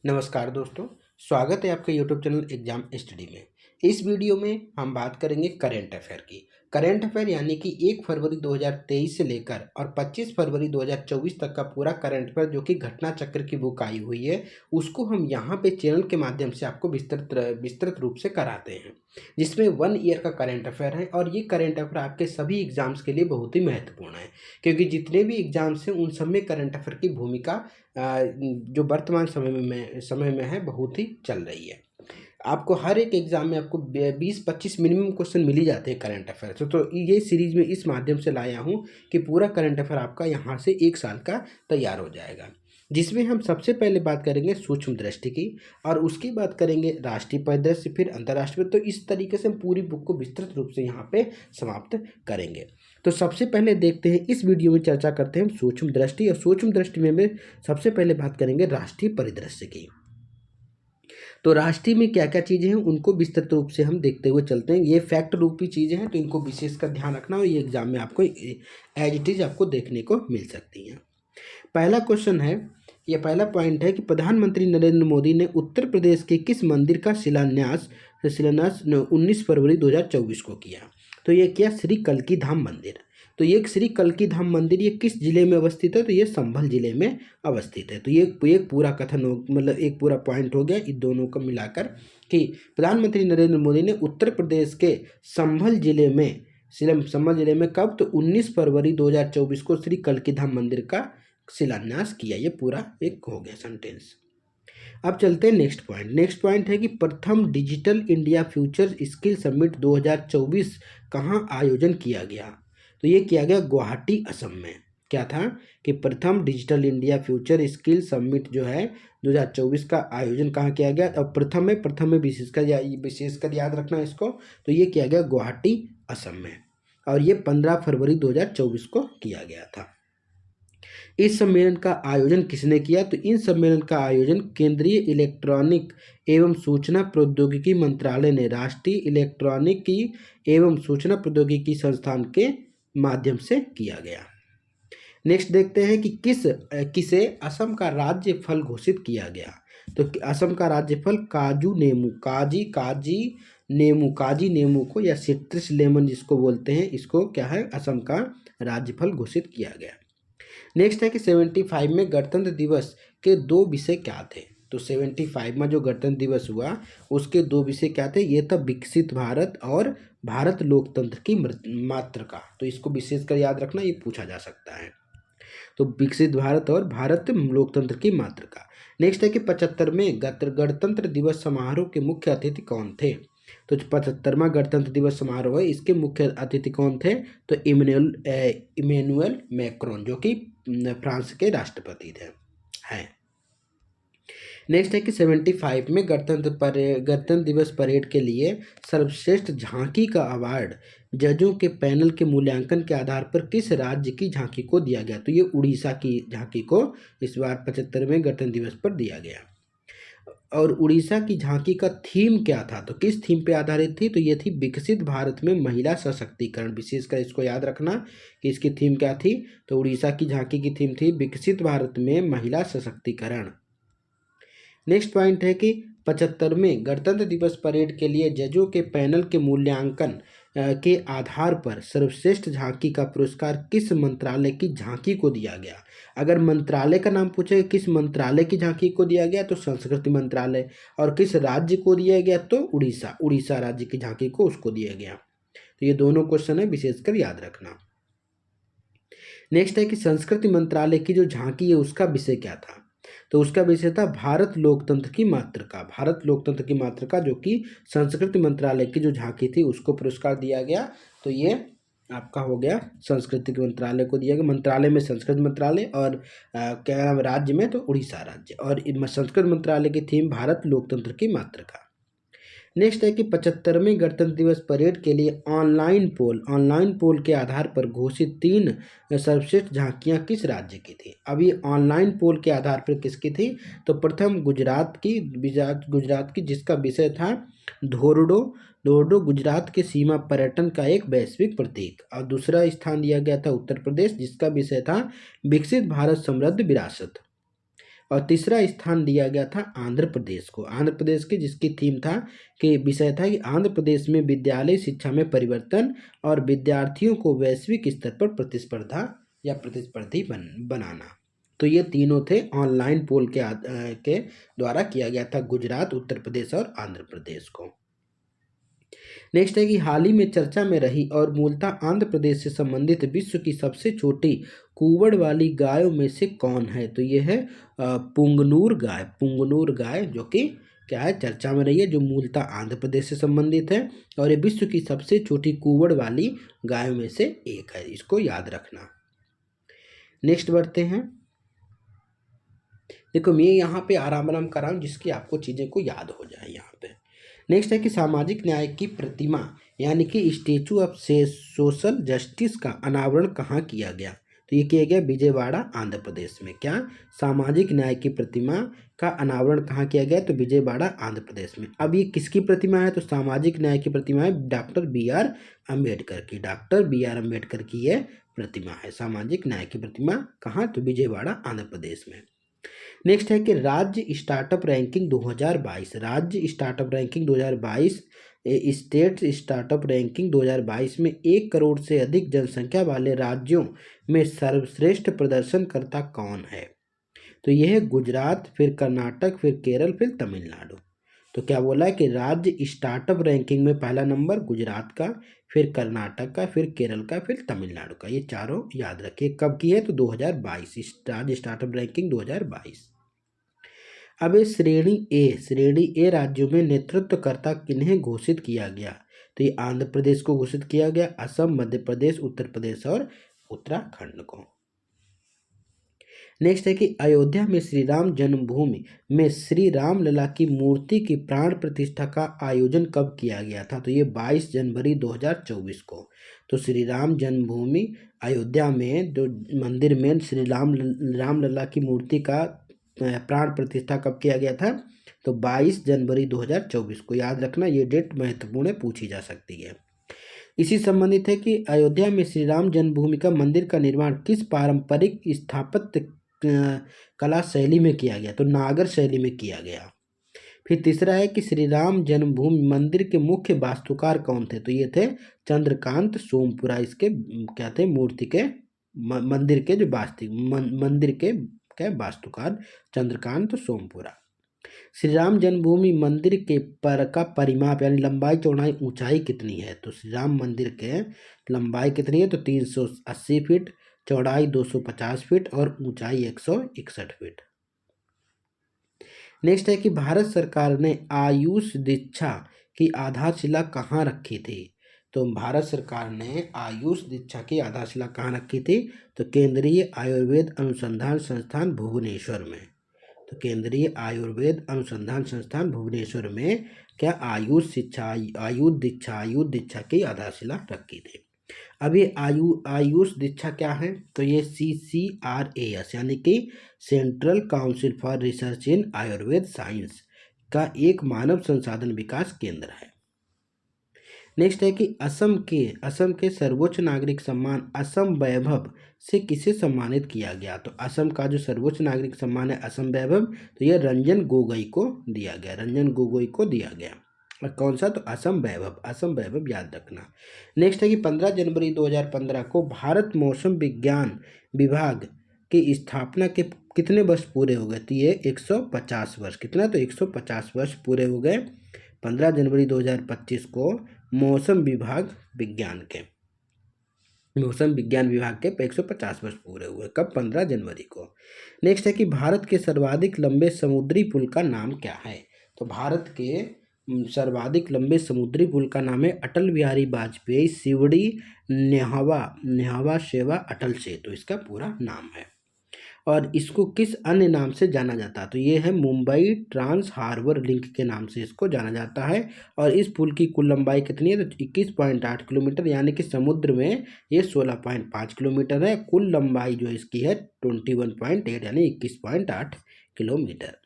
नमस्कार दोस्तों, स्वागत है आपके यूट्यूब चैनल एग्जाम स्टडी में। इस वीडियो में हम बात करेंगे करंट अफेयर की। करंट अफेयर यानी कि 1 फरवरी 2023 से लेकर और 25 फरवरी 2024 तक का पूरा करंट अफेयर जो कि घटना चक्र की बुक आई हुई है, उसको हम यहाँ पे चैनल के माध्यम से आपको विस्तृत रूप से कराते हैं, जिसमें 1 ईयर का करंट अफेयर है। और ये करंट अफेयर आपके सभी एग्जाम्स के लिए बहुत ही महत्वपूर्ण है, क्योंकि जितने भी एग्जाम्स हैं उन सब में करंट अफेयर की भूमिका जो वर्तमान समय में है बहुत ही चल रही है। आपको हर एक एग्जाम में आपको 20-25 मिनिमम क्वेश्चन मिल ही जाते हैं करंट अफेयर से। तो ये सीरीज में इस माध्यम से लाया हूँ कि पूरा करंट अफेयर आपका यहाँ से 1 साल का तैयार हो जाएगा, जिसमें हम सबसे पहले बात करेंगे सूक्ष्म दृष्टि की, और उसकी बात करेंगे राष्ट्रीय परिदृश्य, फिर अंतर्राष्ट्रीय। तो इस तरीके से हम पूरी बुक को विस्तृत रूप से यहाँ पे समाप्त करेंगे। तो सबसे पहले देखते हैं, इस वीडियो में चर्चा करते हैं हम सूक्ष्म दृष्टि, और सूक्ष्म दृष्टि में सबसे पहले बात करेंगे राष्ट्रीय परिदृश्य की। तो राष्ट्रीय में क्या क्या चीज़ें हैं उनको विस्तृत रूप से हम देखते हुए चलते हैं। ये फैक्ट रूपी चीज़ें हैं, तो इनको विशेषकर ध्यान रखना, और ये एग्जाम में आपको एज इट इज आपको देखने को मिल सकती हैं। पहला क्वेश्चन है, ये पहला पॉइंट है कि प्रधानमंत्री नरेंद्र मोदी ने उत्तर प्रदेश के किस मंदिर का शिलान्यास 19 फरवरी 2024 को किया? तो ये किया श्री कल्की धाम मंदिर। तो ये श्री कल्की धाम मंदिर ये किस जिले में अवस्थित है? तो ये संभल जिले में अवस्थित है। तो ये एक पूरा कथन हो, मतलब एक पूरा पॉइंट हो गया इन दोनों को मिलाकर, कि प्रधानमंत्री नरेंद्र मोदी ने उत्तर प्रदेश के संभल जिले में कब? तो 19 फरवरी 2024 को श्री कल्की धाम मंदिर का शिलान्यास किया। ये पूरा एक हो गया सेंटेंस। अब चलते हैं नेक्स्ट पॉइंट। नेक्स्ट पॉइंट है कि प्रथम digital India future skill summit 2024 कहाँ आयोजन किया गया? तो ये किया गया गुवाहाटी, असम में। क्या था कि प्रथम digital India future skill summit जो है 2024 का आयोजन कहाँ किया गया? और प्रथम में विशेषकर याद रखना इसको। तो ये किया गया गुवाहाटी, असम में, और ये 15 फरवरी 2024 को किया गया था। इस सम्मेलन का आयोजन किसने किया? तो इन सम्मेलन का आयोजन केंद्रीय इलेक्ट्रॉनिक एवं सूचना प्रौद्योगिकी मंत्रालय ने राष्ट्रीय इलेक्ट्रॉनिकी एवं सूचना प्रौद्योगिकी संस्थान के माध्यम से किया गया। नेक्स्ट देखते हैं कि किसे असम का राज्य फल घोषित किया गया? तो असम का राज्य फल काजी नेमू को, या सिट्रस लेमन जिसको बोलते हैं, इसको क्या है, असम का राज्य फल घोषित किया गया। नेक्स्ट है कि 75 में गणतंत्र दिवस के 2 विषय क्या थे? तो 75 में जो गणतंत्र दिवस हुआ उसके 2 विषय क्या थे? ये था विकसित भारत और भारत लोकतंत्र की मातृका। तो इसको विशेषकर याद रखना, ये पूछा जा सकता है। तो विकसित भारत और भारत लोकतंत्र की मातृका। नेक्स्ट है कि 75वें गणतंत्र दिवस समारोह के मुख्य अतिथि कौन थे? तो 75वां गणतंत्र दिवस समारोह है, इसके मुख्य अतिथि कौन थे? तो इमैनुअल मैक्रोन, जो कि फ्रांस के राष्ट्रपति थे, हैं। नेक्स्ट है कि 75 में गणतंत्र दिवस परेड के लिए सर्वश्रेष्ठ झांकी का अवार्ड जजों के पैनल के मूल्यांकन के आधार पर किस राज्य की झांकी को दिया गया? तो ये उड़ीसा की झांकी को इस बार 75वें गणतंत्र दिवस पर दिया गया। और उड़ीसा की झांकी का थीम क्या था? तो किस थीम पे आधारित थी? तो ये थी विकसित भारत में महिला सशक्तिकरण। विशेषकर इसको याद रखना कि इसकी थीम क्या थी। तो उड़ीसा की झांकी की थीम थी विकसित भारत में महिला सशक्तिकरण। नेक्स्ट पॉइंट है कि 75वें गणतंत्र दिवस परेड के लिए जजों के पैनल के मूल्यांकन के आधार पर सर्वश्रेष्ठ झांकी का पुरस्कार किस मंत्रालय की झांकी को दिया गया? अगर मंत्रालय का नाम पूछे किस मंत्रालय की झांकी को दिया गया, तो संस्कृति मंत्रालय। और किस राज्य को दिया गया? तो उड़ीसा राज्य की झांकी को उसको दिया गया। तो ये दोनों क्वेश्चन है, विशेषकर याद रखना। नेक्स्ट है कि संस्कृति मंत्रालय की जो झांकी है उसका विषय क्या था? तो उसका विषय था भारत लोकतंत्र की मातृका। भारत लोकतंत्र की मातृका, जो कि संस्कृति मंत्रालय की जो झांकी थी उसको पुरस्कार दिया गया। तो ये आपका हो गया संस्कृति मंत्रालय को दिया गया। मंत्रालय में संस्कृति मंत्रालय, और क्या नाम, राज्य में तो उड़ीसा राज्य। और संस्कृति मंत्रालय की थीम भारत लोकतंत्र की मातृका। नेक्स्ट है कि 75वें गणतंत्र दिवस परेड के लिए ऑनलाइन पोल के आधार पर घोषित 3 सर्वश्रेष्ठ झांकियां किस राज्य की थी? अब ये ऑनलाइन पोल के आधार पर किसकी थी? तो प्रथम गुजरात की, जिसका विषय था धोरडो गुजरात के सीमा पर्यटन का एक वैश्विक प्रतीक। और दूसरा स्थान दिया गया था उत्तर प्रदेश, जिसका विषय था विकसित भारत समृद्ध विरासत। और तीसरा स्थान दिया गया था आंध्र प्रदेश को। आंध्र प्रदेश के जिसकी थीम था कि विषय था कि आंध्र प्रदेश में विद्यालय शिक्षा में परिवर्तन और विद्यार्थियों को वैश्विक स्तर पर प्रतिस्पर्धा या प्रतिस्पर्धी बनाना। तो ये तीनों थे ऑनलाइन पोल के द्वारा किया गया था गुजरात, उत्तर प्रदेश और आंध्र प्रदेश को। नेक्स्ट है कि हाल ही में चर्चा में रही और मूलतः आंध्र प्रदेश से संबंधित विश्व की सबसे छोटी कुंवड़ वाली गायों में से कौन है? तो ये है पुंगनूर गाय। पुंगनूर गाय जो कि क्या है, चर्चा में रही है, जो मूलतः आंध्र प्रदेश से संबंधित है और ये विश्व की सबसे छोटी कुंवड़ वाली गायों में से एक है, इसको याद रखना। नेक्स्ट बढ़ते हैं। देखो मैं यहाँ पे आराम आराम कर रहा हूँ जिसकी आपको चीज़ें को याद हो जाए यहाँ पे। नेक्स्ट है कि सामाजिक न्याय की प्रतिमा यानी कि स्टेचू ऑफ सोशल जस्टिस का अनावरण कहाँ किया गया? तो ये किया गया विजयवाड़ा, आंध्र प्रदेश में। क्या सामाजिक न्याय की प्रतिमा का अनावरण कहाँ किया गया? तो विजयवाड़ा, आंध्र प्रदेश में। अब ये किसकी प्रतिमा है? तो सामाजिक न्याय की प्रतिमा है डॉक्टर बी आर अम्बेडकर की। डॉक्टर बी आर अम्बेडकर की यह प्रतिमा है। सामाजिक न्याय की प्रतिमा कहाँ? तो विजयवाड़ा, आंध्र प्रदेश में। नेक्स्ट है कि राज्य स्टार्टअप रैंकिंग 2022। राज्य startup ranking 2022 state startup ranking 2022 में 1 करोड़ से अधिक जनसंख्या वाले राज्यों में सर्वश्रेष्ठ प्रदर्शनकर्ता कौन है? तो यह है गुजरात, फिर कर्नाटक, फिर केरल, फिर तमिलनाडु। तो क्या बोला है कि राज्य स्टार्टअप रैंकिंग में पहला नंबर गुजरात का, फिर कर्नाटक का, फिर केरल का, फिर तमिलनाडु का। ये चारों याद रखिए। कब की है? तो 2022, राज्य स्टार्टअप रैंकिंग 2022। अब ये श्रेणी ए राज्यों में नेतृत्वकर्ता किन्हें घोषित किया गया? तो ये आंध्र प्रदेश को घोषित किया गया, असम, मध्य प्रदेश, उत्तर प्रदेश और उत्तराखंड को। नेक्स्ट है कि अयोध्या में श्री राम जन्मभूमि में श्री राम लला की मूर्ति की प्राण प्रतिष्ठा का आयोजन कब किया गया था? तो ये 22 जनवरी 2024 को। तो श्री राम जन्मभूमि अयोध्या में जो मंदिर में श्री राम लला की मूर्ति का प्राण प्रतिष्ठा कब किया गया था? तो 22 जनवरी 2024 को। याद रखना, ये डेट महत्वपूर्ण है, पूछी जा सकती है। इसी संबंधित है कि अयोध्या में श्री राम जन्मभूमि का मंदिर का निर्माण किस पारंपरिक स्थापत्य कला शैली में किया गया? तो नागर शैली में किया गया। फिर तीसरा है कि श्री राम जन्मभूमि मंदिर के मुख्य वास्तुकार कौन थे? तो ये थे चंद्रकांत सोमपुरा। इसके क्या थे? मूर्ति के मंदिर के जो मंदिर के क्या वास्तुकार चंद्रकांत सोमपुरा। श्री राम जन्मभूमि मंदिर के का परिमाप यानी लंबाई, चौड़ाई, ऊंचाई कितनी है? तो श्री राम मंदिर के लंबाई कितनी है? तो 380 फीट, चौड़ाई 250 फीट और ऊंचाई 161 फीट। नेक्स्ट है कि भारत सरकार ने आयुष दीक्षा की आधारशिला कहाँ रखी थी? तो भारत सरकार ने आयुष दीक्षा की आधारशिला कहाँ रखी थी? तो केंद्रीय आयुर्वेद अनुसंधान संस्थान भुवनेश्वर में। तो केंद्रीय आयुर्वेद अनुसंधान संस्थान भुवनेश्वर में क्या आयुष दीक्षा की आधारशिला रखी थी। अब ये आयुष दीक्षा क्या है? तो ये CCRAS यानी कि central council for research in Ayurveda science का एक मानव संसाधन विकास केंद्र है। नेक्स्ट है कि असम के सर्वोच्च नागरिक सम्मान असम वैभव से किसे सम्मानित किया गया? तो असम का जो सर्वोच्च नागरिक सम्मान है असम वैभव, तो यह रंजन गोगोई को दिया गया। रंजन गोगोई को दिया गया। और कौन सा? तो असम वैभव याद रखना। नेक्स्ट है कि 15 जनवरी 2015 को भारत मौसम विज्ञान विभाग की स्थापना के कितने वर्ष पूरे हो गए? तो ये 150 वर्ष। कितना? तो 150 वर्ष पूरे हो गए 15 जनवरी 2025 को मौसम विज्ञान विभाग के 150 वर्ष पूरे हुए। कब? 15 जनवरी को। नेक्स्ट है कि भारत के सर्वाधिक लंबे समुद्री पुल का नाम क्या है? तो भारत के सर्वाधिक लंबे समुद्री पुल का नाम है अटल बिहारी वाजपेयी शिवड़ी न्हावा शेवा अटल सेतु, इसका पूरा नाम है। और इसको किस अन्य नाम से जाना जाता है? तो ये है मुंबई ट्रांस हार्बर लिंक के नाम से इसको जाना जाता है। और इस पुल की कुल लंबाई कितनी है? तो 21.8 किलोमीटर, यानी कि समुद्र में ये 16.5 किलोमीटर है। कुल लंबाई जो इसकी है 21.8 यानी 21.8 किलोमीटर।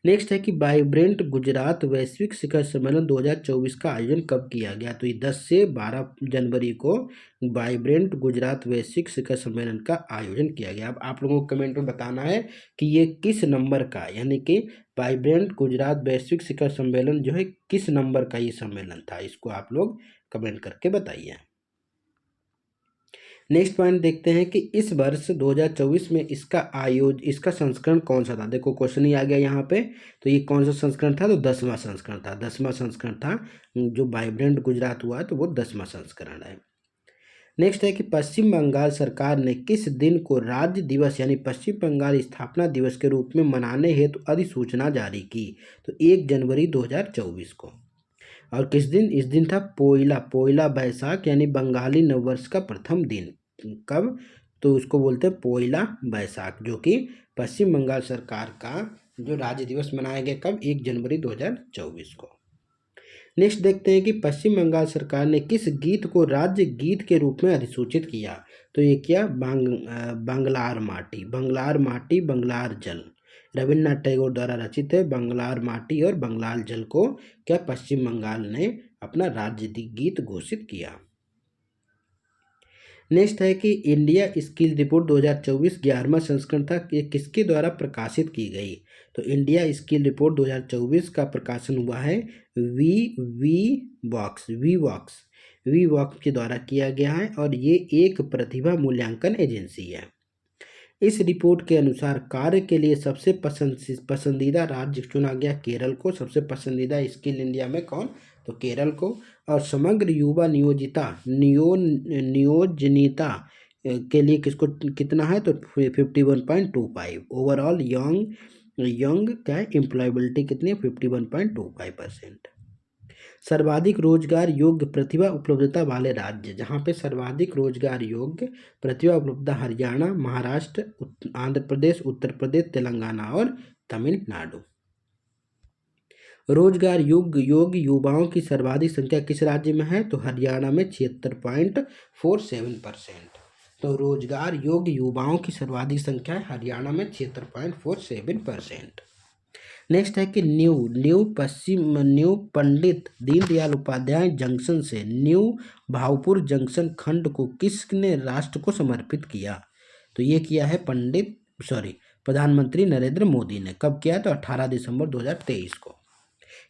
नेक्स्ट है कि वाइब्रेंट गुजरात वैश्विक शिखर सम्मेलन 2024 का आयोजन कब किया गया? तो ये 10 से 12 जनवरी को वाइब्रेंट गुजरात वैश्विक शिखर सम्मेलन का आयोजन किया गया। अब आप लोगों को कमेंट में बताना है कि ये किस नंबर का, यानी कि वाइब्रेंट गुजरात वैश्विक शिखर सम्मेलन जो है किस नंबर का ये सम्मेलन था, इसको आप लोग कमेंट करके बताइए। नेक्स्ट पॉइंट देखते हैं कि इस वर्ष 2024 में इसका संस्करण कौन सा था। देखो क्वेश्चन ही आ गया यहाँ पे, तो ये कौन सा संस्करण था? तो 10वां संस्करण था। 10वां संस्करण था जो वाइब्रेंट गुजरात हुआ, तो वो 10वां संस्करण है। नेक्स्ट है कि पश्चिम बंगाल सरकार ने किस दिन को राज्य दिवस यानी पश्चिम बंगाल स्थापना दिवस के रूप में मनाने हेतु अधिसूचना जारी की? तो 1 जनवरी 2024 को। और किस दिन? इस दिन था पोइला बैसाख यानी बंगाली नववर्ष का प्रथम दिन। कब? तो उसको बोलते हैं पोइला बैसाख, जो कि पश्चिम बंगाल सरकार का जो राज्य दिवस मनाया गया कब? 1 जनवरी 2024 को। नेक्स्ट देखते हैं कि पश्चिम बंगाल सरकार ने किस गीत को राज्य गीत के रूप में अधिसूचित किया? तो ये क्या? बंगलार माटी, बंगलार जल। रविन्द्रनाथ टैगोर द्वारा रचित है बंगलार माटी और बंगलार जल को क्या पश्चिम बंगाल ने अपना राज्य गीत घोषित किया। नेक्स्ट है कि इंडिया स्किल रिपोर्ट 2024 11वां संस्करण था, ये किसके द्वारा प्रकाशित की गई? तो इंडिया स्किल रिपोर्ट 2024 का प्रकाशन हुआ है वी वॉक्स के द्वारा किया गया है, और ये एक प्रतिभा मूल्यांकन एजेंसी है। इस रिपोर्ट के अनुसार कार्य के लिए सबसे पसंदीदा राज्य चुना गया केरल को। सबसे पसंदीदा स्किल इंडिया में कौन? तो केरल को। और समग्र युवा नियोजनीयता के लिए किसको कितना है? तो 51.25। ओवरऑल यंग क्या एम्प्लॉयबिलिटी कितनी है? 51.25%। सर्वाधिक रोजगार योग्य प्रतिभा उपलब्धता वाले राज्य, जहाँ पे सर्वाधिक रोजगार योग्य प्रतिभा उपलब्धता हरियाणा, महाराष्ट्र, आंध्र प्रदेश, उत्तर प्रदेश, तेलंगाना और तमिलनाडु। रोजगार योग्य युवाओं की सर्वाधिक संख्या किस राज्य में है? तो हरियाणा में 76.47%। तो रोजगार योग्य युवाओं की सर्वाधिक संख्या है हरियाणा में 76.47%। नेक्स्ट है कि न्यू पंडित दीनदयाल उपाध्याय जंक्शन से न्यू भावपुर जंक्शन खंड को किसने राष्ट्र को समर्पित किया? तो ये किया है प्रधानमंत्री नरेंद्र मोदी ने। कब किया? तो 18 दिसंबर 2023 को।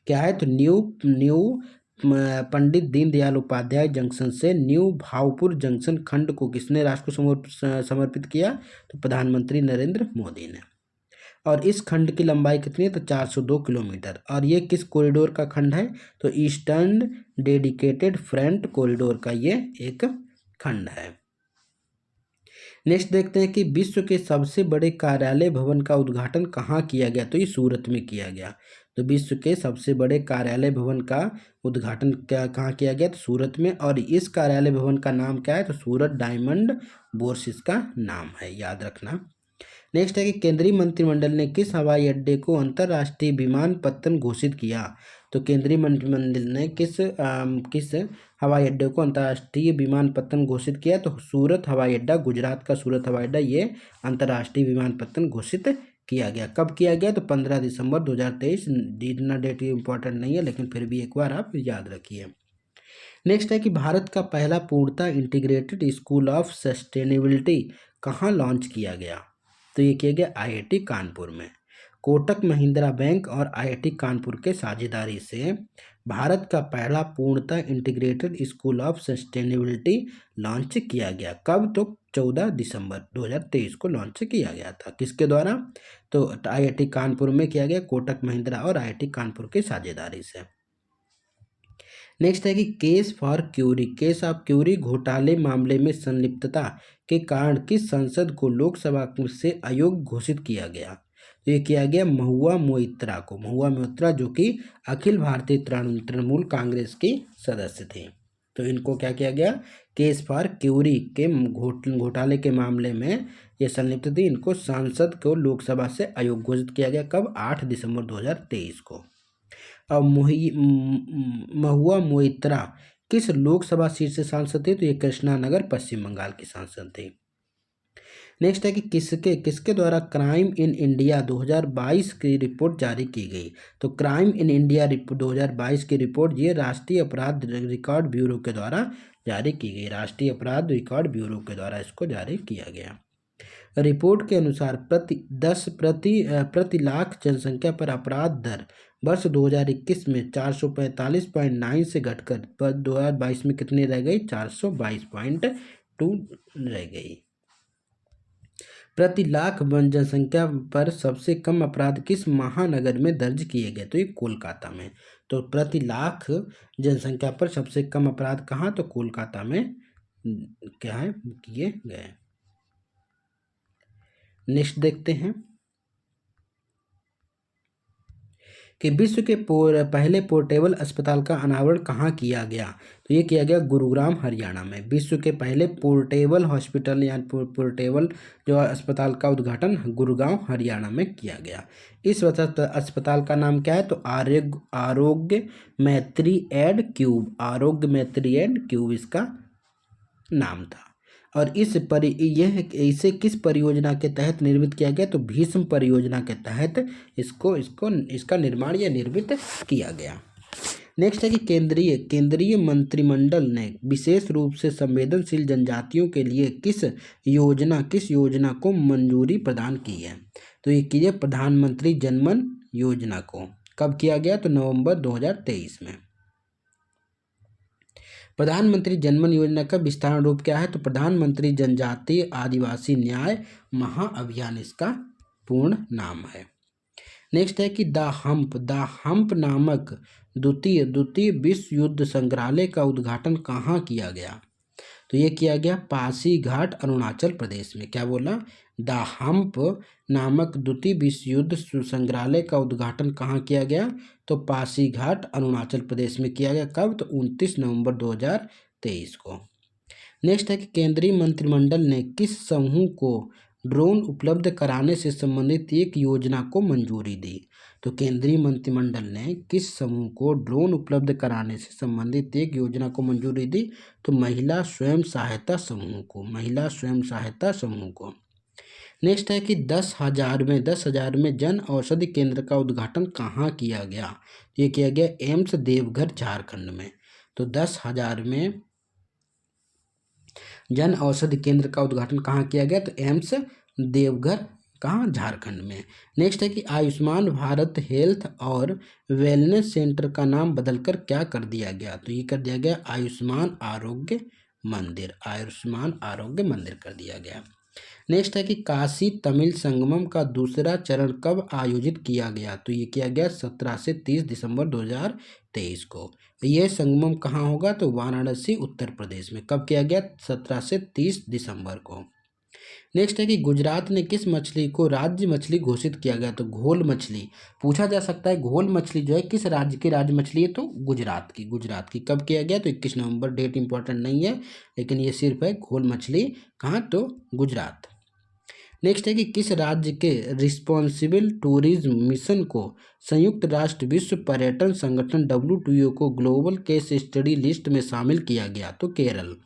क्या है? तो न्यू पंडित दीनदयाल उपाध्याय जंक्शन से न्यू भावपुर जंक्शन खंड को किसने राष्ट्र को समर्पित किया? तो प्रधानमंत्री नरेंद्र मोदी ने। और इस खंड की लंबाई कितनी है? तो 402 किलोमीटर। और ये किस कॉरिडोर का खंड है? तो ईस्टर्न डेडिकेटेड फ्रंट कॉरिडोर का ये एक खंड है। नेक्स्ट देखते हैं कि विश्व के सबसे बड़े कार्यालय भवन का उद्घाटन कहाँ किया गया? तो ये सूरत में किया गया। तो विश्व के सबसे बड़े कार्यालय भवन का उद्घाटन कहाँ किया गया? तो सूरत में। और इस कार्यालय भवन का नाम क्या है? तो सूरत डायमंड बोर्स इसका नाम है, याद रखना। नेक्स्ट है कि केंद्रीय मंत्रिमंडल ने किस हवाई अड्डे को अंतर्राष्ट्रीय विमानपत्तन घोषित किया? तो केंद्रीय मंत्रिमंडल ने किस हवाई अड्डे को अंतर्राष्ट्रीय विमानपत्तन घोषित किया? तो सूरत हवाई अड्डा, गुजरात का सूरत हवाई अड्डा, ये अंतर्राष्ट्रीय विमानपत्तन घोषित किया गया। कब किया गया? तो 15 दिसंबर 2023। इतना डेट इंपॉर्टेंट नहीं है, लेकिन फिर भी एक बार आप याद रखिए। नेक्स्ट है कि भारत का पहला पूर्णतः इंटीग्रेटेड स्कूल ऑफ सस्टेनेबिलिटी कहाँ लॉन्च किया गया? तो ये किया गया IIT कानपुर में। कोटक महिंद्रा बैंक और IIT कानपुर के साझेदारी से भारत का पहला पूर्णतः integrated school of sustainability launch किया गया। कब? तो 14 दिसंबर 2023 को लॉन्च किया गया था। किसके द्वारा? तो IIT कानपुर में किया गया, कोटक महिंद्रा और IIT कानपुर के साझेदारी से। नेक्स्ट है कि केस ऑफ क्यूरी घोटाले मामले में संलिप्तता के कारण किस सांसद को लोकसभा से अयोग्य घोषित किया गया? तो ये किया गया महुआ मोइत्रा को। महुआ मोइत्रा जो कि अखिल भारतीय तृणमूल कांग्रेस की सदस्य थे। तो इनको क्या किया गया? केस फॉर क्यूरी के घोटाले के मामले में ये संलिप्त थी, इनको सांसद को लोकसभा से अयोग्य घोषित किया गया। कब? 8 दिसंबर 2023 को। अब महुआ मोइत्रा किस लोकसभा सीट से सांसद थे? तो ये कृष्णा नगर पश्चिम बंगाल की सांसद थे। नेक्स्ट है कि किसके किसके द्वारा क्राइम इन इंडिया 2022 की रिपोर्ट जारी की गई। तो क्राइम इन इंडिया 2022 की रिपोर्ट ये राष्ट्रीय अपराध रिकॉर्ड ब्यूरो के द्वारा जारी की गई। राष्ट्रीय अपराध रिकॉर्ड ब्यूरो के द्वारा इसको जारी किया गया। रिपोर्ट के अनुसार प्रति लाख जनसंख्या पर अपराध दर वर्ष 2021 में 445.9 से घटकर 2022 में कितनी रह गई, 422.2 रह गई। प्रति लाख जनसंख्या पर सबसे कम अपराध किस महानगर में दर्ज किए गए, तो ये कोलकाता में। तो प्रति लाख जनसंख्या पर सबसे कम अपराध कहाँ, तो कोलकाता में क्या है किए गए। नेक्स्ट देखते हैं कि विश्व के पहले पोर्टेबल अस्पताल का अनावरण कहाँ किया गया, तो ये किया गया गुरुग्राम हरियाणा में। विश्व के पहले पोर्टेबल हॉस्पिटल या पोर्टेबल जो अस्पताल का उद्घाटन गुरुग्राम हरियाणा में किया गया। इस अस्पताल का नाम क्या है, तो आरोग्य मैत्री एड क्यूब, आरोग्य मैत्री एड क्यूब इसका नाम था। और इसे किस परियोजना के तहत निर्मित किया गया, तो भीष्म परियोजना के तहत इसका निर्माण या निर्मित किया गया। नेक्स्ट है कि केंद्रीय मंत्रिमंडल ने विशेष रूप से संवेदनशील जनजातियों के लिए किस योजना को मंजूरी प्रदान की है, तो ये की है प्रधानमंत्री जनमन योजना को। कब किया गया, तो नवंबर 2023 में। प्रधानमंत्री जनमन योजना का विस्तार रूप क्या है, तो प्रधानमंत्री जनजातीय आदिवासी न्याय महाअभियान इसका पूर्ण नाम है। नेक्स्ट है कि द हम्प नामक द्वितीय विश्व युद्ध संग्रहालय का उद्घाटन कहाँ किया गया, तो ये किया गया पासीघाट अरुणाचल प्रदेश में। क्या बोला, द हम्प नामक द्वितीय विश्व युद्ध संग्रहालय का उद्घाटन कहाँ किया गया, तो पासीघाट अरुणाचल प्रदेश में किया गया। कब, तो 29 नवंबर 2023 को। नेक्स्ट है कि केंद्रीय मंत्रिमंडल ने किस समूह को ड्रोन उपलब्ध कराने से संबंधित एक योजना को मंजूरी दी, तो केंद्रीय मंत्रिमंडल ने किस समूह को ड्रोन उपलब्ध कराने से संबंधित एक योजना को मंजूरी दी, तो महिला स्वयं सहायता समूह को। नेक्स्ट है कि 10,000 में जन औषधि केंद्र का उद्घाटन कहाँ किया गया, ये किया गया एम्स देवघर झारखंड में। तो 10,000 में जन औषधि केंद्र का उद्घाटन कहाँ किया गया, तो एम्स देवघर कहाँ, झारखंड में। नेक्स्ट है कि आयुष्मान भारत हेल्थ और वेलनेस सेंटर का नाम बदलकर क्या कर दिया गया, तो ये कर दिया गया आयुष्मान आरोग्य मंदिर कर दिया गया। नेक्स्ट है कि काशी तमिल संगमम का दूसरा चरण कब आयोजित किया गया, तो ये किया गया 17 से 30 दिसंबर 2023 को। यह संगमम कहाँ होगा, तो वाराणसी उत्तर प्रदेश में। कब किया गया, 17 से 30 दिसंबर को। नेक्स्ट है कि गुजरात ने किस मछली को राज्य मछली घोषित किया गया, तो घोल मछली। पूछा जा सकता है घोल मछली जो है किस राज्य की राज्य मछली है, तो गुजरात की। कब किया गया, तो 21 नवंबर, डेट इंपॉर्टेंट नहीं है, लेकिन ये सिर्फ है घोल मछली कहाँ, तो गुजरात। नेक्स्ट है कि किस राज्य के रिस्पॉन्सिबल टूरिज्म मिशन को संयुक्त राष्ट्र विश्व पर्यटन संगठन WTO को ग्लोबल केस स्टडी लिस्ट में शामिल किया गया, तो केरल।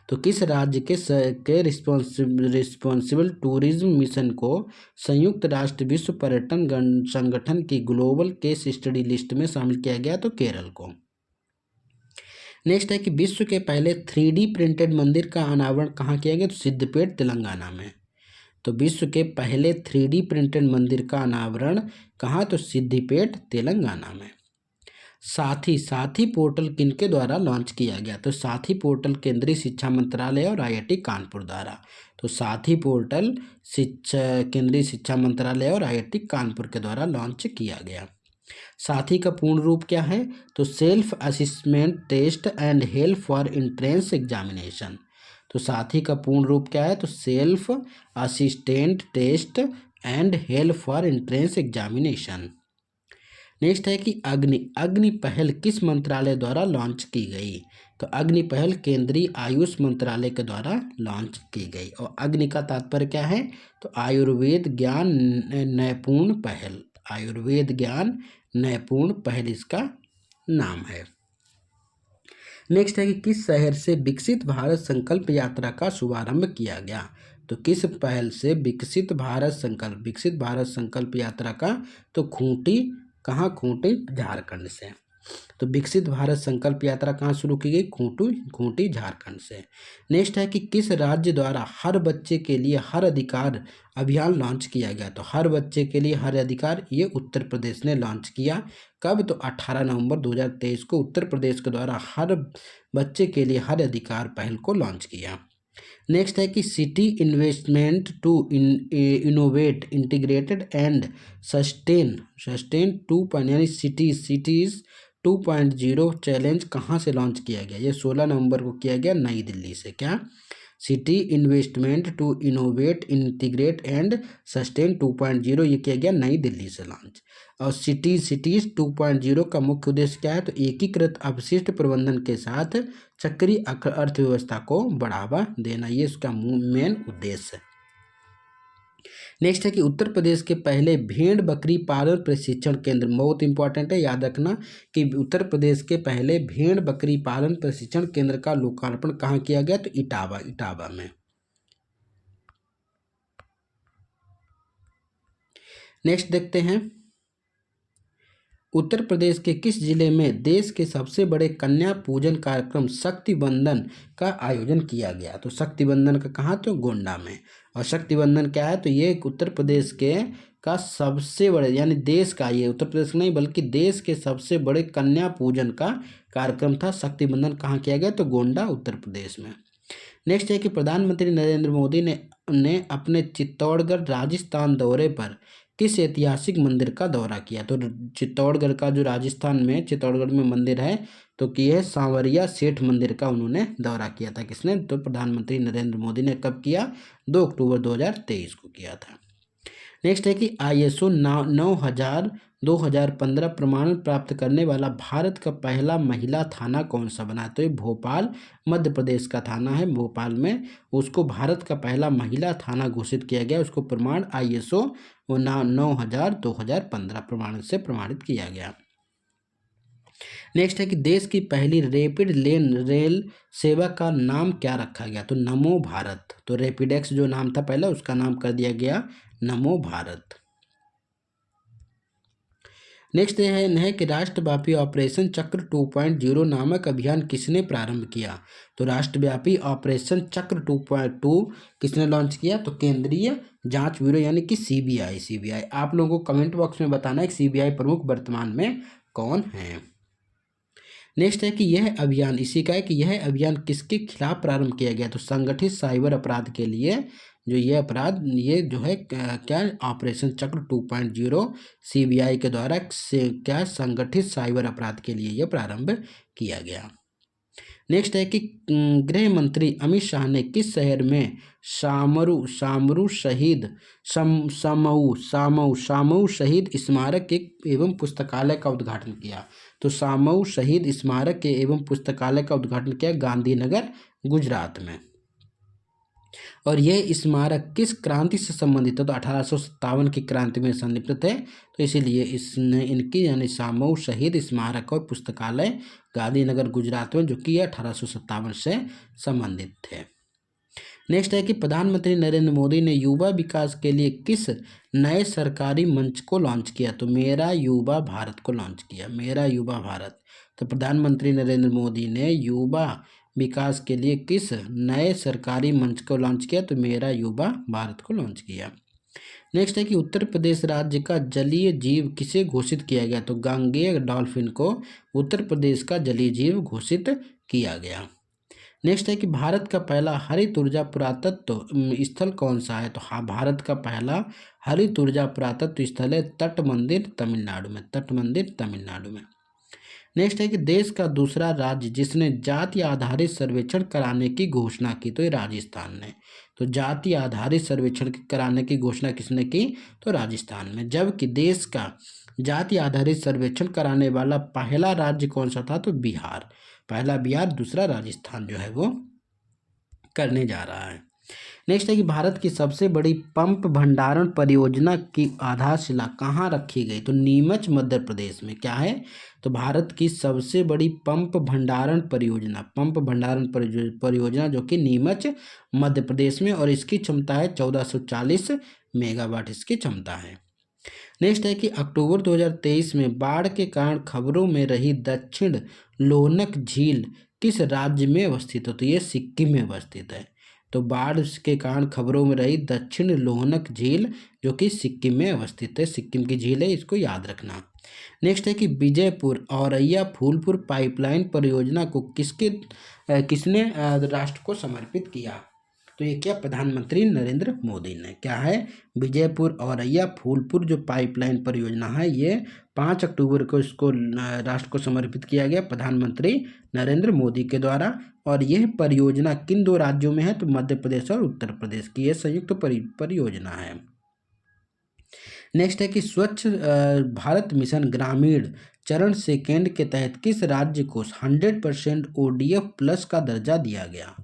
तो किस राज्य के रिस्पॉन्सिबल टूरिज्म मिशन को संयुक्त राष्ट्र विश्व पर्यटन संगठन की ग्लोबल केस स्टडी लिस्ट में शामिल किया गया, तो केरल को। नेक्स्ट है कि विश्व के पहले 3D प्रिंटेड मंदिर का अनावरण कहाँ किया गया, तो सिद्धपेट तेलंगाना में। तो विश्व के पहले 3D प्रिंटेड मंदिर का अनावरण कहाँ, तो सिद्धिपेट तेलंगाना में। साथी पोर्टल किनके द्वारा लॉन्च किया गया, तो साथी पोर्टल केंद्रीय शिक्षा मंत्रालय और IIT कानपुर द्वारा। तो साथी पोर्टल केंद्रीय शिक्षा मंत्रालय और IIT कानपुर के द्वारा लॉन्च किया गया। साथी का पूर्ण रूप क्या है, तो self assessment test and help for entrance examination. तो साथी का पूर्ण रूप क्या है, तो self assistant test and help for entrance examination. Next है कि अग्नि पहल किस मंत्रालय द्वारा लॉन्च की गई, तो अग्नि पहल केंद्रीय आयुष मंत्रालय के द्वारा लॉन्च की गई। और अग्नि का तात्पर्य क्या है, तो आयुर्वेद ज्ञान नैपुण पहल इसका नाम है। नेक्स्ट है कि किस शहर से विकसित भारत संकल्प यात्रा का शुभारंभ किया गया, तो किस पहल से विकसित भारत संकल्प यात्रा का, तो खूंटी, कहाँ खूंटी, झारखंड से। तो विकसित भारत संकल्प यात्रा कहाँ शुरू की गई, खूंटी झारखंड से। नेक्स्ट है कि किस राज्य द्वारा हर बच्चे के लिए हर अधिकार अभियान लॉन्च किया गया, तो हर बच्चे के लिए हर अधिकार ये उत्तर प्रदेश ने लॉन्च किया। कब, तो 18 नवंबर 2023 को उत्तर प्रदेश के द्वारा हर बच्चे के लिए हर अधिकार पहल को लॉन्च किया। नेक्स्ट है कि city investment to innovate integrated and sustain 2 यानी सिटीज 2.0 चैलेंज कहाँ से लॉन्च किया गया, ये 16 नवंबर को किया गया नई दिल्ली से। क्या, city investment to innovate integrate and sustain 2.0, ये किया गया नई दिल्ली से लॉन्च। और सिटीज 2.0 का मुख्य उद्देश्य क्या है, तो एकीकृत अपशिष्ट प्रबंधन के साथ चक्रीय अर्थव्यवस्था को बढ़ावा देना, ये इसका मेन उद्देश्य है। नेक्स्ट है कि उत्तर प्रदेश के पहले भेड़ बकरी पालन प्रशिक्षण केंद्र, बहुत इंपॉर्टेंट है, याद रखना कि उत्तर प्रदेश के पहले भेड़ बकरी पालन प्रशिक्षण केंद्र का लोकार्पण कहाँ किया गया, तो इटावा में। नेक्स्ट देखते हैं, उत्तर प्रदेश के किस जिले में देश के सबसे बड़े कन्या पूजन कार्यक्रम शक्ति बंधन का आयोजन किया गया, तो शक्ति बंधन का कहाँ, तो गोंडा में। और शक्ति बंधन क्या है, तो ये उत्तर प्रदेश के का सबसे बड़े, यानी देश का, ये उत्तर प्रदेश नहीं बल्कि देश के सबसे बड़े कन्या पूजन का कार्यक्रम था। शक्ति बंधन कहाँ किया गया, तो गोंडा उत्तर प्रदेश में। नेक्स्ट है कि प्रधानमंत्री नरेंद्र मोदी ने अपने चित्तौड़गढ़ राजस्थान दौरे पर किस ऐतिहासिक मंदिर का दौरा किया, तो चित्तौड़गढ़ का जो राजस्थान में चित्तौड़गढ़ में मंदिर है, तो कि यह सांवरिया सेठ मंदिर का उन्होंने दौरा किया था। किसने, तो प्रधानमंत्री नरेंद्र मोदी ने कब किया, 2 अक्टूबर 2023 को किया था। नेक्स्ट है कि ISO 2015 प्रमाणन प्राप्त करने वाला भारत का पहला महिला थाना कौन सा बना, तो ये भोपाल मध्य प्रदेश का थाना है, भोपाल में उसको भारत का पहला महिला थाना घोषित किया गया। उसको प्रमाण ISO 2015 प्रमाणन से प्रमाणित किया गया। नेक्स्ट है कि देश की पहली रैपिड लेन रेल सेवा का नाम क्या रखा गया, तो नमो भारत। तो रैपिडेक्स जो नाम था पहले, उसका नाम कर दिया गया नमो भारत। नेक्स्ट है कि राष्ट्रव्यापी ऑपरेशन चक्र 2.0 नामक अभियान किसने प्रारंभ किया, तो राष्ट्रव्यापी ऑपरेशन चक्र 2.2 किसने लॉन्च किया, तो केंद्रीय जांच ब्यूरो यानी कि CBI। आप लोगों को कमेंट बॉक्स में बताना है कि CBI प्रमुख वर्तमान में कौन है। नेक्स्ट है कि यह अभियान, इसी का है कि यह अभियान किसके खिलाफ प्रारंभ किया गया, तो संगठित साइबर अपराध के लिए, जो ये अपराध, ये जो है क्या, ऑपरेशन चक्र 2.0 CBI के द्वारा क्या संगठित साइबर अपराध के लिए यह प्रारंभ किया गया। नेक्स्ट है कि गृह मंत्री अमित शाह ने किस शहर में सामरू शहीद स्मारक एवं पुस्तकालय का उद्घाटन किया, तो सामऊ शहीद स्मारक एवं पुस्तकालय का उद्घाटन किया गांधीनगर गुजरात में। और यह स्मारक किस क्रांति से संबंधित है, तो 1857 की क्रांति में संलिप्त है, तो इसीलिए इसने इनकी यानी सामऊ शहीद स्मारक और पुस्तकालय गांधीनगर गुजरात में, जो कि 1857 से संबंधित थे। नेक्स्ट है कि प्रधानमंत्री नरेंद्र मोदी ने युवा विकास के लिए किस नए सरकारी मंच को लॉन्च किया, तो मेरा युवा भारत को लॉन्च किया, मेरा युवा भारत। तो प्रधानमंत्री नरेंद्र मोदी ने युवा विकास के लिए किस नए सरकारी मंच को लॉन्च किया, तो मेरा युवा भारत को लॉन्च किया। नेक्स्ट है कि उत्तर प्रदेश राज्य का जलीय जीव किसे घोषित किया गया, तो गांगेय डॉल्फिन को उत्तर प्रदेश का जलीय जीव घोषित किया गया। नेक्स्ट है कि भारत का पहला हरित ऊर्जा पुरातत्व स्थल कौन सा है, तो हाँ, भारत का पहला हरित ऊर्जा पुरातत्व स्थल है तट मंदिर तमिलनाडु में। नेक्स्ट है कि देश का दूसरा राज्य जिसने जाति आधारित सर्वेक्षण कराने की घोषणा की, तो ये राजस्थान ने। तो जाति आधारित सर्वेक्षण कराने की घोषणा किसने की, तो राजस्थान में। जबकि देश का जाति आधारित सर्वेक्षण कराने वाला पहला राज्य कौन सा था, तो बिहार, पहला बिहार, दूसरा राजस्थान जो है वो करने जा रहा है। नेक्स्ट है कि भारत की सबसे बड़ी पंप भंडारण परियोजना की आधारशिला कहाँ रखी गई? तो नीमच मध्य प्रदेश में। क्या है? तो भारत की सबसे बड़ी पंप भंडारण परियोजना जो कि नीमच मध्य प्रदेश में, और इसकी क्षमता है 1440 मेगावाट इसकी क्षमता है। नेक्स्ट है कि अक्टूबर 2023 में बाढ़ के कारण खबरों में रही दक्षिण लोहनक झील किस राज्य में अवस्थित है? तो ये सिक्किम में अवस्थित है। तो बाढ़ के कारण खबरों में रही दक्षिण लोहनक झील जो कि सिक्किम में अवस्थित है, सिक्किम की झील है, इसको याद रखना। नेक्स्ट है कि विजयपुर औरैया फूलपुर पाइपलाइन परियोजना को किसने राष्ट्र को समर्पित किया? तो ये क्या? प्रधानमंत्री नरेंद्र मोदी ने। क्या है? विजयपुर औरैया फूलपुर जो पाइपलाइन परियोजना है, ये 5 अक्टूबर को इसको राष्ट्र को समर्पित किया गया प्रधानमंत्री नरेंद्र मोदी के द्वारा। और यह परियोजना किन 2 राज्यों में है? तो मध्य प्रदेश और उत्तर प्रदेश की यह संयुक्त परियोजना है। नेक्स्ट है कि स्वच्छ भारत मिशन ग्रामीण चरण सेकेंड के तहत किस राज्य को 100% ODF प्लस का दर्जा दिया गया?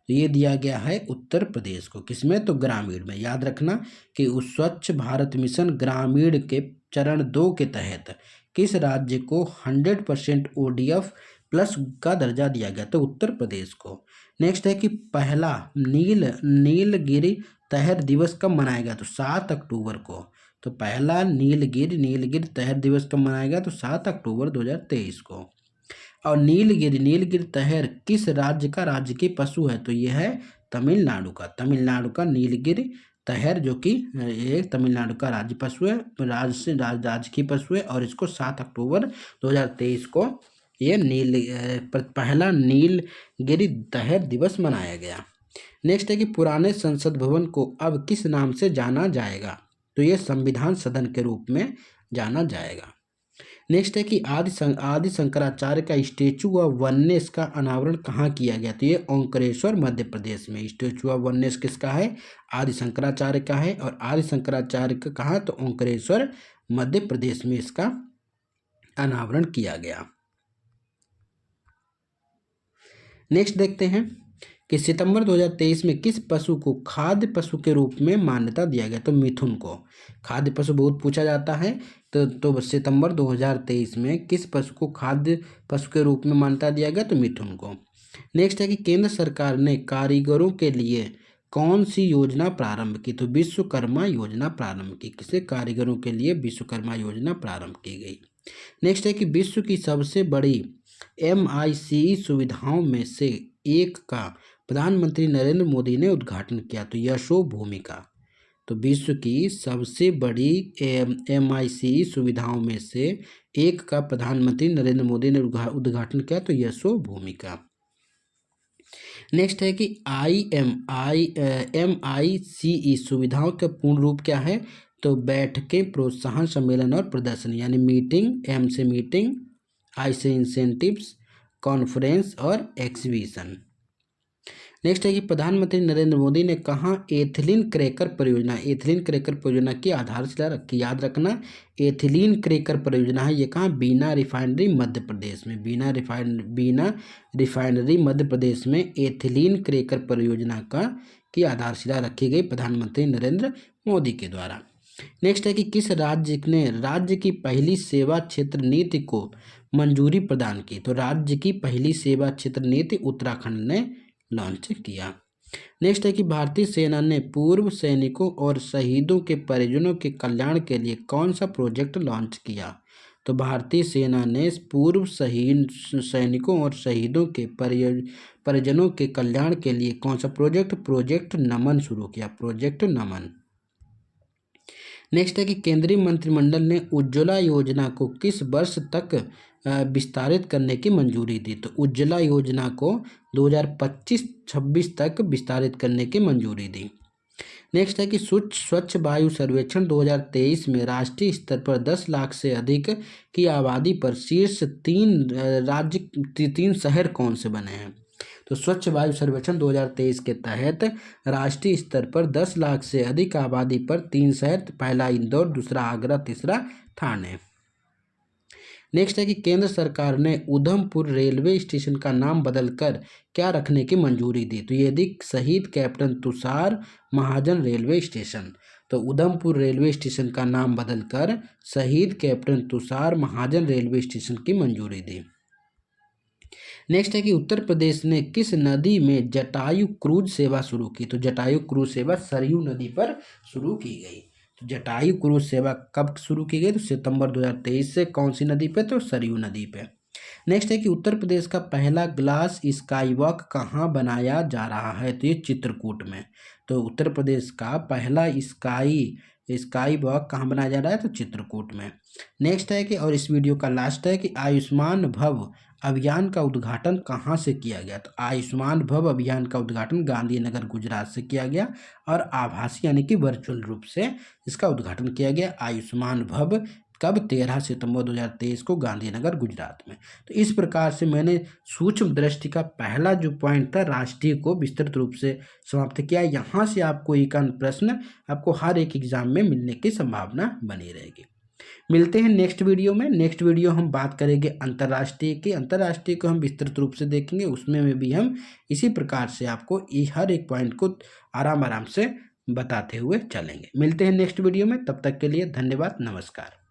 तो ये दिया गया है उत्तर प्रदेश को। किसमें? तो ग्रामीण में। याद रखना कि उस स्वच्छ भारत मिशन ग्रामीण के चरण 2 के तहत किस राज्य को 100% ODF प्लस का दर्जा दिया गया? तो उत्तर प्रदेश को। नेक्स्ट है कि पहला नीलगिरी तहर दिवस कब मनाया गया? तो 7 अक्टूबर को। तो पहला नीलगिरी तहर दिवस कब मनाया गया? तो 7 अक्टूबर 2023 को। और नीलगिरी तहर किस राज्य का राजकीय पशु है? तो यह है तमिलनाडु का नीलगिरी तहर, जो कि एक तमिलनाडु का राज्य पशु है, राजकीय पशु है। और इसको 7 अक्टूबर 2023 को ये पहला नीलगिरी तहर दिवस मनाया गया। नेक्स्ट है कि पुराने संसद भवन को अब किस नाम से जाना जाएगा? तो ये संविधान सदन के रूप में जाना जाएगा। नेक्स्ट है कि आदि शंकराचार्य का स्टेचू ऑफ वननेस का अनावरण कहाँ किया गया? तो ये ओंकारेश्वर मध्य प्रदेश में। स्टेचू ऑफ वननेस किसका है? आदि शंकराचार्य का है। और आदि शंकराचार्य का कहाँ? तो ओंकारेश्वर मध्य प्रदेश में इसका अनावरण किया गया। नेक्स्ट देखते हैं कि सितंबर 2023 में किस पशु को खाद्य पशु के रूप में मान्यता दिया गया? तो मिथुन को। खाद्य पशु बहुत पूछा जाता है। तो सितंबर 2023 में किस पशु को खाद्य पशु के रूप में मान्यता दिया गया? तो मिथुन को। नेक्स्ट है कि केंद्र सरकार ने कारीगरों के लिए कौन सी योजना प्रारंभ की? तो विश्वकर्मा योजना प्रारंभ की। किसे? कारीगरों के लिए विश्वकर्मा योजना प्रारंभ की गई। नेक्स्ट है कि विश्व की सबसे बड़ी MICE सुविधाओं में से एक का प्रधानमंत्री नरेंद्र मोदी ने उद्घाटन किया। तो यशोभूमि का। तो विश्व की सबसे बड़ी MICE सुविधाओं में से एक का प्रधानमंत्री नरेंद्र मोदी ने उद्घाटन किया। तो यशोभूमि का। नेक्स्ट है कि MICE सुविधाओं का पूर्ण रूप क्या है? तो बैठकें, प्रोत्साहन, सम्मेलन और प्रदर्शन, यानी मीटिंग, M से मीटिंग, I से इंसेंटिव्स, कॉन्फ्रेंस और एग्जीबिशन। नेक्स्ट है कि प्रधानमंत्री नरेंद्र मोदी ने कहाँ एथिलीन क्रैकर परियोजना की आधारशिला रखी? याद रखना, एथिलीन क्रैकर परियोजना है ये कहाँ? बीना रिफाइनरी मध्य प्रदेश में। बीना रिफाइनरी मध्य प्रदेश में एथिलीन क्रैकर परियोजना की आधारशिला रखी गई प्रधानमंत्री नरेंद्र मोदी के द्वारा। नेक्स्ट है कि किस राज्य ने राज्य की पहली सेवा क्षेत्र नीति को मंजूरी प्रदान की? तो राज्य की पहली सेवा क्षेत्र नीति उत्तराखंड ने लॉन्च किया। नेक्स्ट है कि भारतीय सेना ने पूर्व सैनिकों और शहीदों के परिजनों के कल्याण के लिए कौन सा प्रोजेक्ट लॉन्च किया? तो भारतीय सेना ने पूर्व सैनिकों और शहीदों के परिजनों के कल्याण के लिए कौन सा प्रोजेक्ट नमन शुरू किया। प्रोजेक्ट नमन। नेक्स्ट है कि केंद्रीय मंत्रिमंडल ने उज्ज्वला योजना को किस वर्ष तक विस्तारित करने की मंजूरी दी? तो उज्ज्वला योजना को 2025-26 तक विस्तारित करने की मंजूरी दी। नेक्स्ट है कि स्वच्छ वायु सर्वेक्षण 2023 में राष्ट्रीय स्तर पर 10 लाख से अधिक की आबादी पर शीर्ष 3 शहर कौन से बने हैं? तो स्वच्छ वायु सर्वेक्षण 2023 के तहत राष्ट्रीय स्तर पर 10 लाख से अधिक आबादी पर 3 शहर, पहला इंदौर, दूसरा आगरा, तीसरा ठाणे। नेक्स्ट है कि केंद्र सरकार ने उधमपुर रेलवे स्टेशन का नाम बदलकर क्या रखने की मंजूरी दी? तो ये दी शहीद कैप्टन तुषार महाजन रेलवे स्टेशन। तो उधमपुर रेलवे स्टेशन का नाम बदलकर शहीद कैप्टन तुषार महाजन रेलवे स्टेशन की मंजूरी दी। नेक्स्ट है कि उत्तर प्रदेश ने किस नदी में जटायु क्रूज सेवा शुरू की? तो जटायु क्रूज सेवा सरयू नदी पर शुरू की गई। तो जटायु क्रूज सेवा कब शुरू की गई? तो सितंबर 2023 से। कौन सी नदी पे? तो सरयू नदी पे। नेक्स्ट है कि उत्तर प्रदेश का पहला ग्लास स्काई वॉक कहाँ बनाया जा रहा है? तो ये चित्रकूट में। तो उत्तर प्रदेश का पहला स्काई वॉक कहाँ बनाया जा रहा है? तो चित्रकूट में। नेक्स्ट है कि, और इस वीडियो का लास्ट है कि आयुष्मान भव अभियान का उद्घाटन कहाँ से किया गया? तो आयुष्मान भव अभियान का उद्घाटन गांधीनगर गुजरात से किया गया और आभासी यानी कि वर्चुअल रूप से इसका उद्घाटन किया गया आयुष्मान भव कब? 13 सितंबर 2023 को गांधीनगर गुजरात में। तो इस प्रकार से मैंने सूक्ष्म दृष्टि का पहला जो पॉइंट था राष्ट्रीय को विस्तृत रूप से समाप्त किया। यहाँ से आपको एक प्रश्न आपको हर एक एग्जाम में मिलने की संभावना बनी रहेगी। मिलते हैं नेक्स्ट वीडियो में। नेक्स्ट वीडियो हम बात करेंगे अंतर्राष्ट्रीय की। अंतर्राष्ट्रीय को हम विस्तृत रूप से देखेंगे, उसमें में भी हम इसी प्रकार से आपको हर एक पॉइंट को आराम आराम से बताते हुए चलेंगे। मिलते हैं नेक्स्ट वीडियो में, तब तक के लिए धन्यवाद, नमस्कार।